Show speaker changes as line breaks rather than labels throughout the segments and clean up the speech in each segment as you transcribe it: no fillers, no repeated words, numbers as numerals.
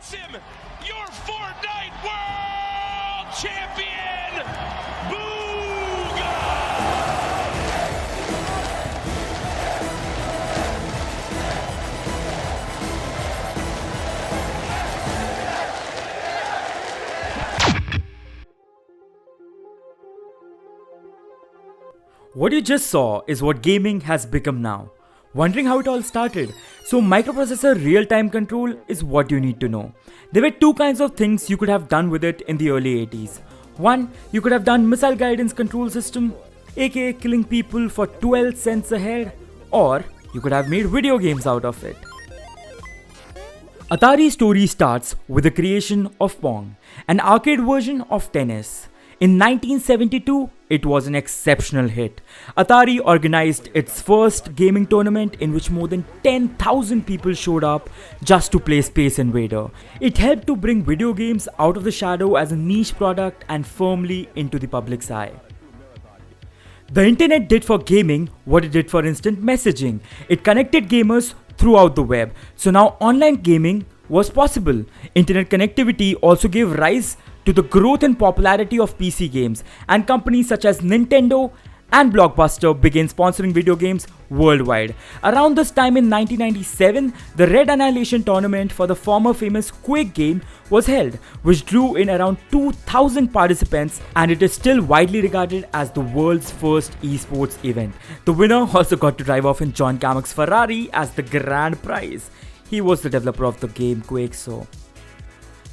It's him, your Fortnite World Champion, Booga!
What you just saw is what gaming has become now. Wondering how it all started? So microprocessor real-time control is what you need to know. There were two kinds of things you could have done with it in the early 80s. One, you could have done missile guidance control system, aka killing people for 12 cents a head, or you could have made video games out of it. Atari's story starts with the creation of Pong, an arcade version of tennis. In 1972, it was an exceptional hit. Atari organized its first gaming tournament in which more than 10,000 people showed up just to play Space Invader. It helped to bring video games out of the shadow as a niche product and firmly into the public's eye. The internet did for gaming what it did for instant messaging. It connected gamers throughout the web. So now online gaming was possible. Internet connectivity also gave rise to the growth and popularity of PC games, and companies such as Nintendo and Blockbuster began sponsoring video games worldwide. Around this time in 1997, the Red Annihilation tournament for the former famous Quake game was held, which drew in around 2,000 participants, and it is still widely regarded as the world's first esports event. The winner also got to drive off in John Carmack's Ferrari as the grand prize. He was the developer of the game Quake, so...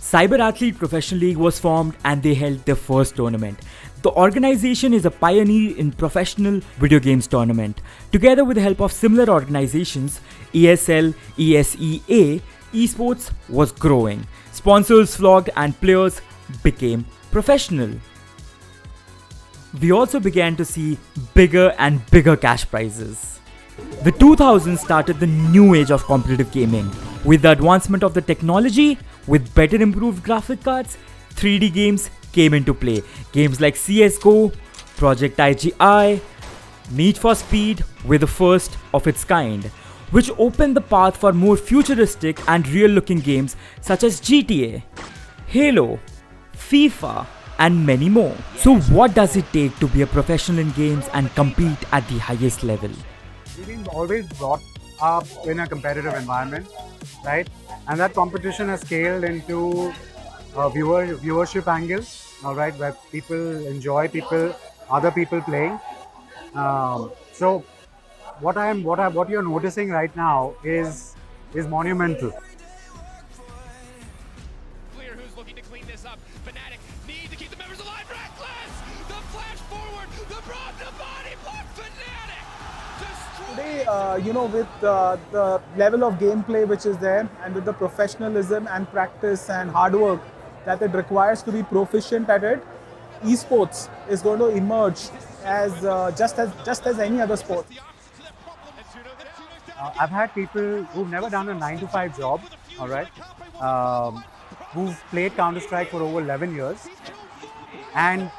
Cyber Athlete Professional League was formed and they held their first tournament. The organization is a pioneer in professional video games tournament. Together with the help of similar organizations, ESL, ESEA, esports was growing. Sponsors flocked and players became professional. We also began to see bigger and bigger cash prizes. The 2000s started the new age of competitive gaming. With the advancement of the technology, with better improved graphic cards, 3D games came into play. Games like CSGO, Project IGI, Need for Speed were the first of its kind, which opened the path for more futuristic and real-looking games such as GTA, Halo, FIFA, and many more. So what does it take to be a professional in games and compete at the highest level?
We've been always brought up in a competitive environment, right? And that competition has scaled into a viewership angle, all right, where people enjoy other people playing. So what you're noticing right now is monumental.
Clear who's looking to clean this up. Fnatic need to keep the members alive. Reckless! The flash forward, the broad to body block. Fnatic!
Today, with the level of gameplay which is there, and with the professionalism and practice and hard work that it requires to be proficient at it, esports is going to emerge as just as any other sport.
I've had people who've never done a 9-to-5 job, all right, who've played Counter-Strike for over 11 years, and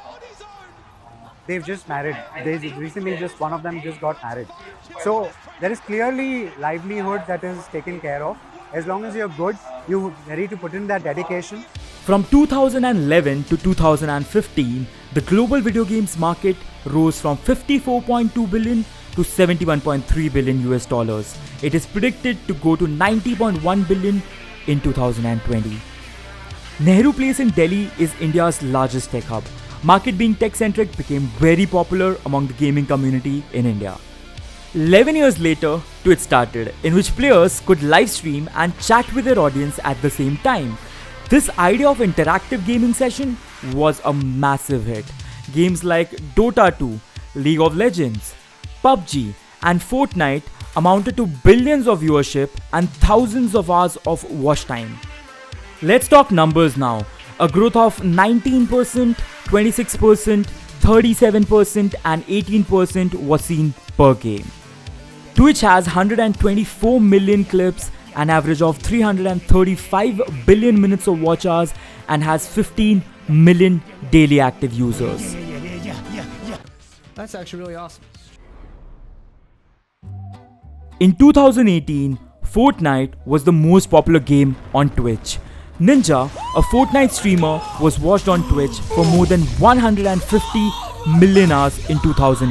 they've just married. They recently one of them just got married. So there is clearly livelihood that is taken care of. As long as you're good, you're ready to put in that dedication.
From 2011 to 2015, the global video games market rose from 54.2 billion to 71.3 billion US dollars. It is predicted to go to 90.1 billion in 2020. Nehru Place in Delhi is India's largest tech hub. Market being tech-centric became very popular among the gaming community in India. 11 years later, Twitch started, in which players could live stream and chat with their audience at the same time. This idea of interactive gaming session was a massive hit. Games like Dota 2, League of Legends, PUBG, and Fortnite amounted to billions of viewership and thousands of hours of watch time. Let's talk numbers now. A growth of 19%, 26%, 37%, and 18% was seen per game. Twitch has 124 million clips, an average of 335 billion minutes of watch hours, and has 15 million daily active users.
That's actually really awesome.
In 2018, Fortnite was the most popular game on Twitch. Ninja, a Fortnite streamer, was watched on Twitch for more than 150 million hours in 2018.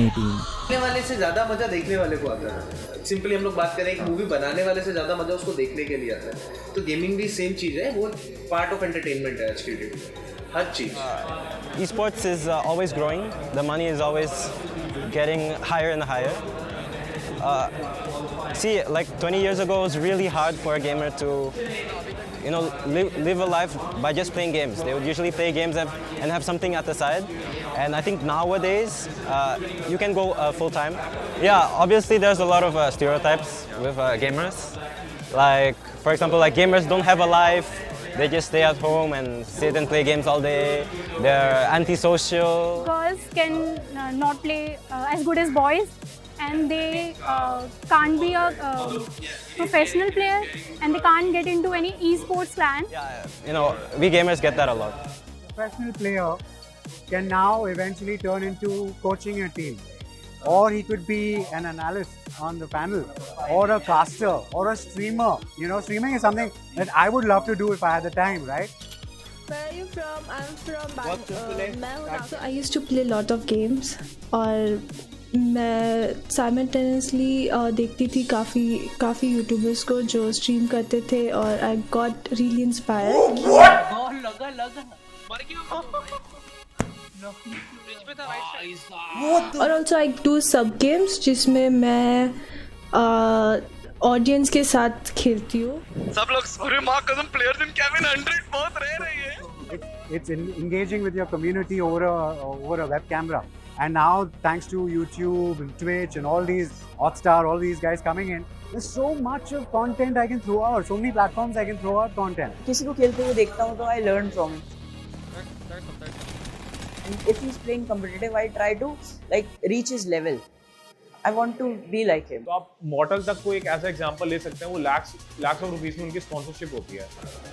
देखने वाले से ज़्यादा मज़ा देखने वाले को आता है. सिंपली हम लोग बात करें एक मूवी बनाने वाले से ज़्यादा मज़ा उसको देखने के लिए आता है. तो गेमिंग भी सेम चीज़ है, वो पार्ट ऑफ एंटरटेनमेंट है आज की डेट में. हर चीज़.
Esports is always growing. The money is always getting higher and higher. See, like 20 years ago, it was really hard for a gamer to, live a life by just playing games. They would usually play games and have something at the side. And I think nowadays, you can go full time. Yeah, obviously there's a lot of stereotypes with gamers. Like, for example, like gamers don't have a life. They just stay at home and sit and play games all day. They're antisocial.
Girls can not play as good as boys, and they can't be a professional player, and they can't get into any esports clan.
Yeah, we gamers get that a lot.
Professional player can now eventually turn into coaching a team, or he could be an analyst on the panel, or a caster, or a streamer. Streaming is something that I would love to do if I had the time, right?
Where are you from? I'm from Bangalore. So I used to play a lot of games और मैं simultaneously देखती थी काफ़ी YouTubers को जो stream करते थे और I got really inspired. और also I do sub games जिसमें मैं ऑडियंस के साथ खेलती हूँ.
सब लोग अरे माँ कसम players in Kevin 100 बहुत रह रही है.
It's engaging with your community over a web camera. And now, thanks to YouTube and Twitch and all these Hotstar, all these guys coming in, there's so much of content I can throw out. So many platforms I can throw out content.
किसी को खेलते हुए देखता हूँ तो I learn from it. And if he's playing competitive, I try to reach his level. I want to be like him.
तो आप model तक को एक ऐसा एग्जांपल ले सकते हैं, वो lakhs of rupees में उनकी स्पॉन्सरशिप होती है.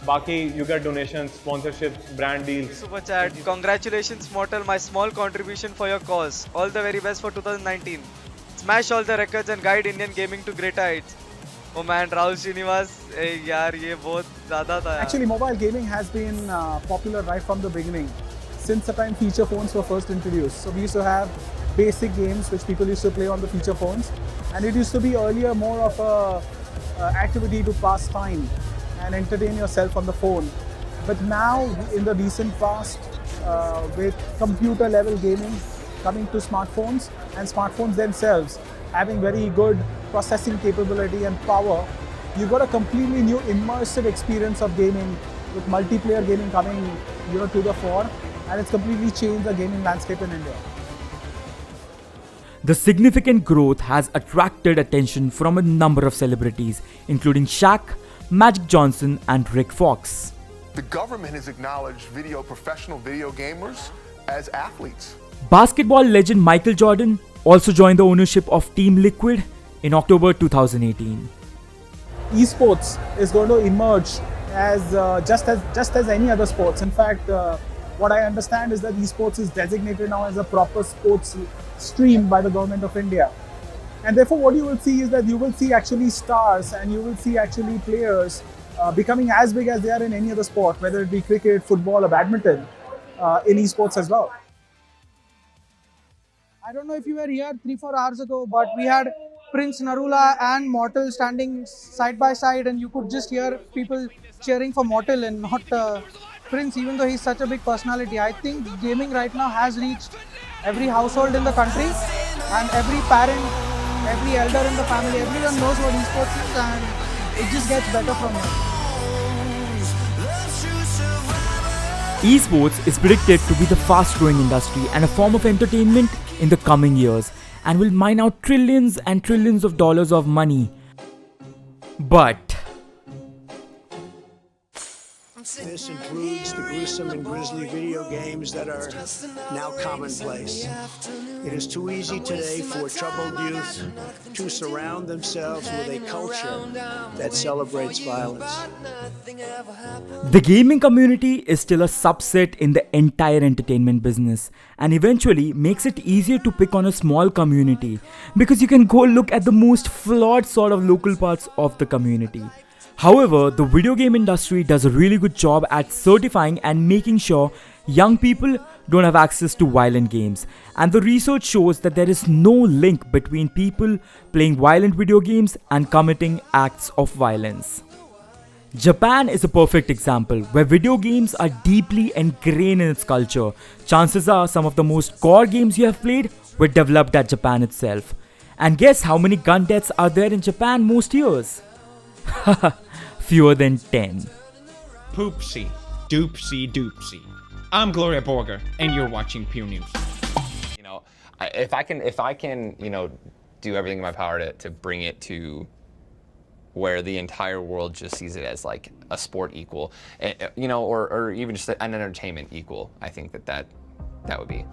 बाकी you get donations, sponsorship, brand deals.
Super chat. Congratulations, Mortal, my small contribution for your cause. All the very best for 2019. Smash all the records and guide Indian gaming to greater heights. Oh man, Rahul Srinivas, यार ये बहुत ज़्यादा था.
Actually, mobile gaming has been popular right from the beginning, since the time feature phones were first introduced. So we used to have basic games which people used to play on the feature phones, and it used to be earlier more of a activity to pass time and entertain yourself on the phone. But now in the recent past, with computer level gaming coming to smartphones and smartphones themselves having very good processing capability and power, you got a completely new immersive experience of gaming with multiplayer gaming coming to the fore, and it's completely changed the gaming landscape in India.
The significant growth has attracted attention from a number of celebrities, including Shaq, Magic Johnson, and Rick Fox.
The government has acknowledged professional video gamers as athletes.
Basketball legend Michael Jordan also joined the ownership of Team Liquid in October 2018.
Esports is going to emerge as just as any other sports. In fact, what I understand is that esports is designated now as a proper sports stream by the government of India. And therefore what you will see is that you will see actually stars and you will see actually players becoming as big as they are in any other sport, whether it be cricket, football or badminton, in esports as well.
I don't know if you were here 3-4 hours ago, but we had Prince Narula and Mortal standing side by side, and you could just hear people cheering for Mortal and not Prince, even though he's such a big personality. I think gaming right now has reached every household in the country, and every parent, every elder in the family, everyone knows what esports is, and it just gets better from here.
Esports is predicted to be the fast-growing industry and a form of entertainment in the coming years, and will mine out trillions and trillions of dollars of money. But
this includes the gruesome and grisly video games that are now commonplace. It is too easy today for troubled youth to surround themselves with a culture that celebrates violence.
the gaming community is still a subset in the entire entertainment business, and eventually makes it easier to pick on a small community because you can go look at the most flawed sort of local parts of the community. However, the video game industry does a really good job at certifying and making sure young people don't have access to violent games. And the research shows that there is no link between people playing violent video games and committing acts of violence. Japan is a perfect example where video games are deeply ingrained in its culture. Chances are some of the most core games you have played were developed at Japan itself. And guess how many gun deaths are there in Japan most years? Fewer than 10.
Poopsie, doopsie, doopsie. I'm Gloria Borger, and you're watching Pew News.
You know, if I can, you know, do everything in my power to bring it to where the entire world just sees it as like a sport equal, you know, or even just an entertainment equal, I think that would be